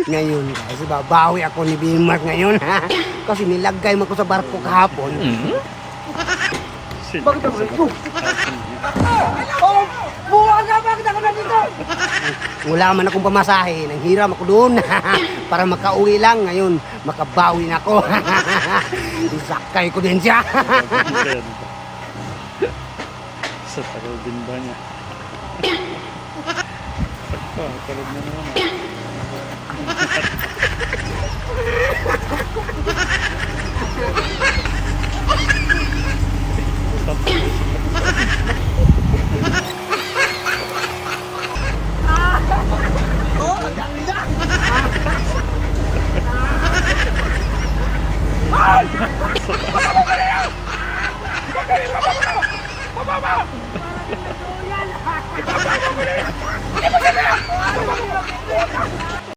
Ngayon guys, babawi ako ni Bimart ngayon. Kasi nilagay mo ko sa barko kahapon. Bakit ako ito? Oh, buwag ka! Bakit ako nandito? Wala man akong pamasahe. Nanghiram ako doon. Para makauwi lang. Ngayon, makabawi na ako. Isakay ko din siya. Sa tarol din ba niya? Pagka, tarol na naman.